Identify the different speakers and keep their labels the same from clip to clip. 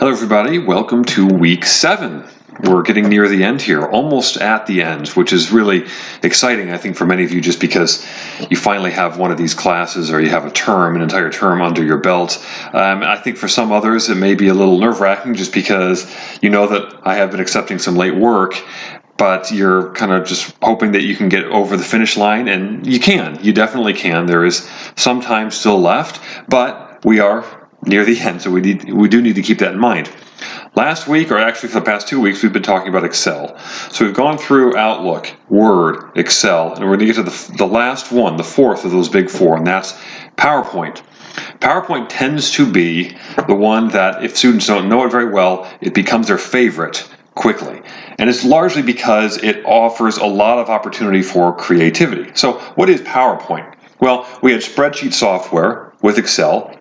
Speaker 1: Hello everybody, welcome to week 7. We're getting near the end here, almost at the end, which is really exciting, I think, for many of you, just because you finally have one of these classes or you have an entire term under your belt. I think for some others it may be a little nerve-wracking just because you know that I have been accepting some late work, but you're kind of just hoping that you can get over the finish line, and you can. You definitely can. There is some time still left, but we are near the end, so we do need to keep that in mind. Last week, or actually for the past 2 weeks, we've been talking about Excel. So we've gone through Outlook, Word, Excel, and we're going to get to the last one, the fourth of those big four, and that's PowerPoint. PowerPoint tends to be the one that, if students don't know it very well, it becomes their favorite quickly. And it's largely because it offers a lot of opportunity for creativity. So what is PowerPoint? Well, we had spreadsheet software with Excel.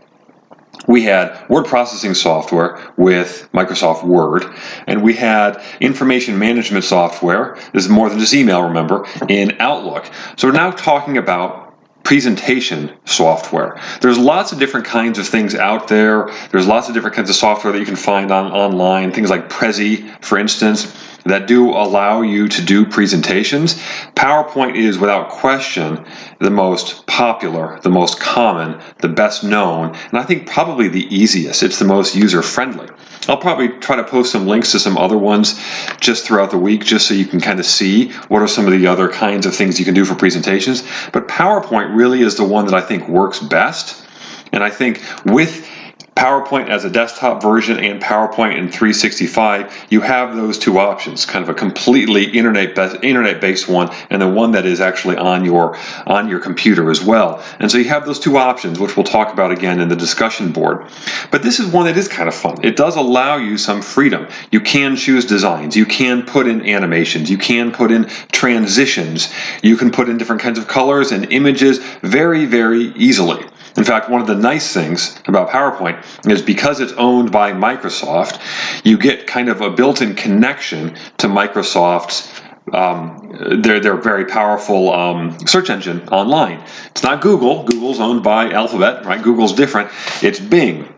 Speaker 1: We had word processing software with Microsoft Word, and we had information management software, this is more than just email, remember, in Outlook. So we're now talking about presentation software. There's lots of different kinds of things out there. There's lots of different kinds of software that you can find online, things like Prezi, for instance, that do allow you to do presentations. PowerPoint is, without question, the most popular, the most common, the best known, and I think probably the easiest. It's the most user-friendly. I'll probably try to post some links to some other ones just throughout the week, just so you can kind of see what are some of the other kinds of things you can do for presentations. But PowerPoint really is the one that I think works best. And I think with PowerPoint as a desktop version and PowerPoint in 365, you have those two options, kind of a completely internet-based one and the one that is actually on your computer as well. And so you have those two options, which we'll talk about again in the discussion board. But this is one that is kind of fun. It does allow you some freedom. You can choose designs. You can put in animations. You can put in transitions. You can put in different kinds of colors and images very, very easily. In fact, one of the nice things about PowerPoint is because it's owned by Microsoft, you get kind of a built-in connection to Microsoft's their very powerful search engine online. It's not Google. Google's owned by Alphabet, right? Google's different. It's Bing.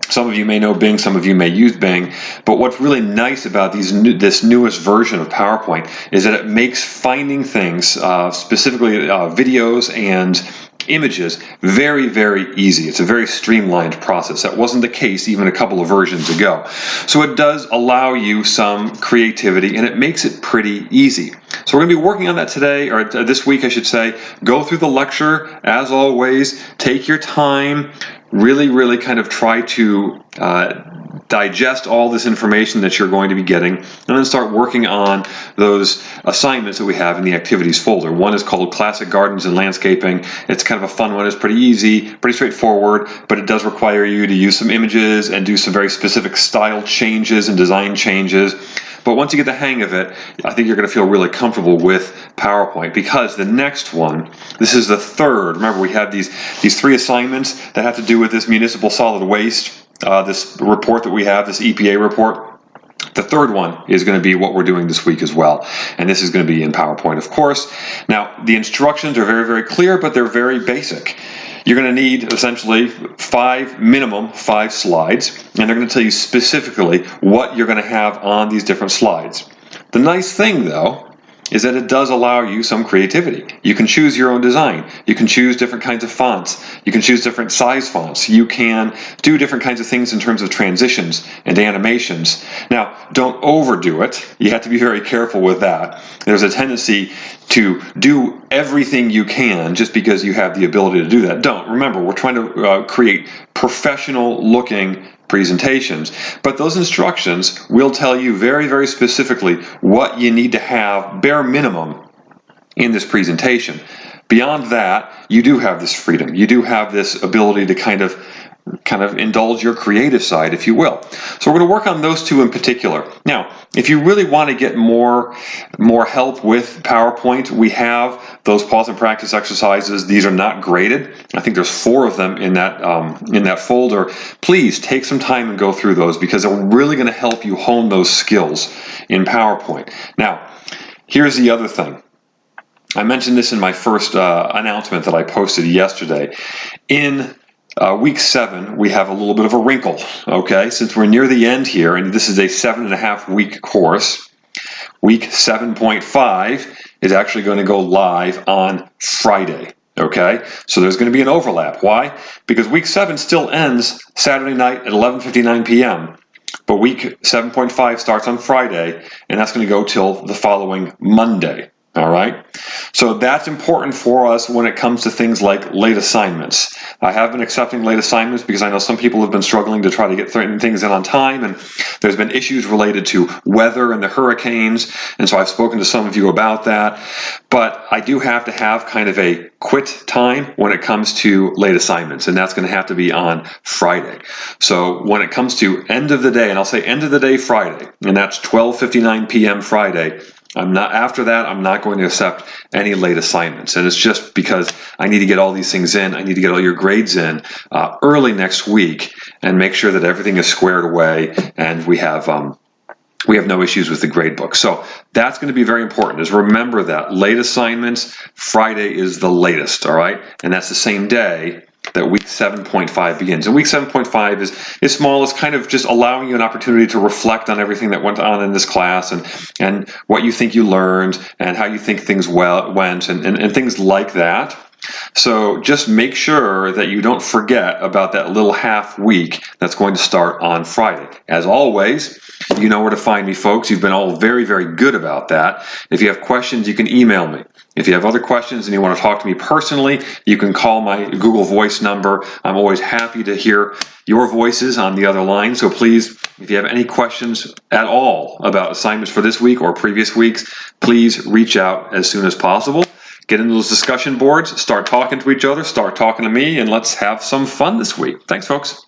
Speaker 1: Some of you may know Bing, some of you may use Bing, but what's really nice about this newest version of PowerPoint is that it makes finding things, specifically videos and images, very, very easy. It's a very streamlined process. That wasn't the case even a couple of versions ago. So it does allow you some creativity, and it makes it pretty easy. So we're going to be working on that today, or this week I should say. Go through the lecture, as always. Take your time. Really kind of try to digest all this information that you're going to be getting, and then start working on those assignments that we have in the activities folder. One is called Classic Gardens and Landscaping. It's kind of a fun one. It's pretty easy, pretty straightforward, but it does require you to use some images and do some very specific style changes and design changes. But once you get the hang of it, I think you're going to feel really comfortable with PowerPoint, because the next one, this is the third. Remember, we have these 3 assignments that have to do with this municipal solid waste, this report that we have, this EPA report. The third one is going to be what we're doing this week as well, and this is going to be in PowerPoint, of course. Now, the instructions are very, very clear, but they're very basic. You're going to need essentially minimum 5 slides, and they're going to tell you specifically what you're going to have on these different slides. The nice thing, though, is that it does allow you some creativity. You can choose your own design. You can choose different kinds of fonts. You can choose different size fonts. You can do different kinds of things in terms of transitions and animations. Now, don't overdo it. You have to be very careful with that. There's a tendency to do everything you can just because you have the ability to do that. Don't. Remember, we're trying to create professional-looking presentations, but those instructions will tell you very, very specifically what you need to have, bare minimum, in this presentation. Beyond that, you do have this freedom. You do have this ability to kind of indulge your creative side, if you will. So we're going to work on those 2 in particular. Now, if you really want to get more help with PowerPoint, we have those pause and practice exercises. These are not graded. I think there's 4 of them in that folder. Please take some time and go through those, because they're really going to help you hone those skills in PowerPoint. Now, here's the other thing. I mentioned this in my first announcement that I posted yesterday. In Week 7, we have a little bit of a wrinkle, okay? Since we're near the end here, and this is a 7.5 week course, week 7.5 is actually going to go live on Friday, okay? So there's going to be an overlap. Why? Because week 7 still ends Saturday night at 11:59 p.m., but week 7.5 starts on Friday, and that's going to go till the following Monday. All right, so that's important for us when it comes to things like late assignments. I have been accepting late assignments because I know some people have been struggling to try to get certain things in on time, and there's been issues related to weather and the hurricanes, and so I've spoken to some of you about that. But I do have to have kind of a quit time when it comes to late assignments, and that's going to have to be on Friday. So when it comes to end of the day, and I'll say end of the day Friday, and that's 12:59 p.m. Friday, after that, I'm not going to accept any late assignments. And it's just because I need to get all these things in. I need to get all your grades in early next week and make sure that everything is squared away and we have no issues with the grade book. So that's going to be very important, is remember that late assignments, Friday is the latest, all right? And that's the same day that week 7.5 begins. And week 7.5 is small. It's kind of just allowing you an opportunity to reflect on everything that went on in this class and what you think you learned and how you think things went and things like that. So just make sure that you don't forget about that little half week that's going to start on Friday. As always, you know where to find me, folks. You've been all very, very good about that. If you have questions, you can email me. If you have other questions and you want to talk to me personally, you can call my Google Voice number. I'm always happy to hear your voices on the other line. So please, if you have any questions at all about assignments for this week or previous weeks, please reach out as soon as possible. Get into those discussion boards, start talking to each other, start talking to me, and let's have some fun this week. Thanks, folks.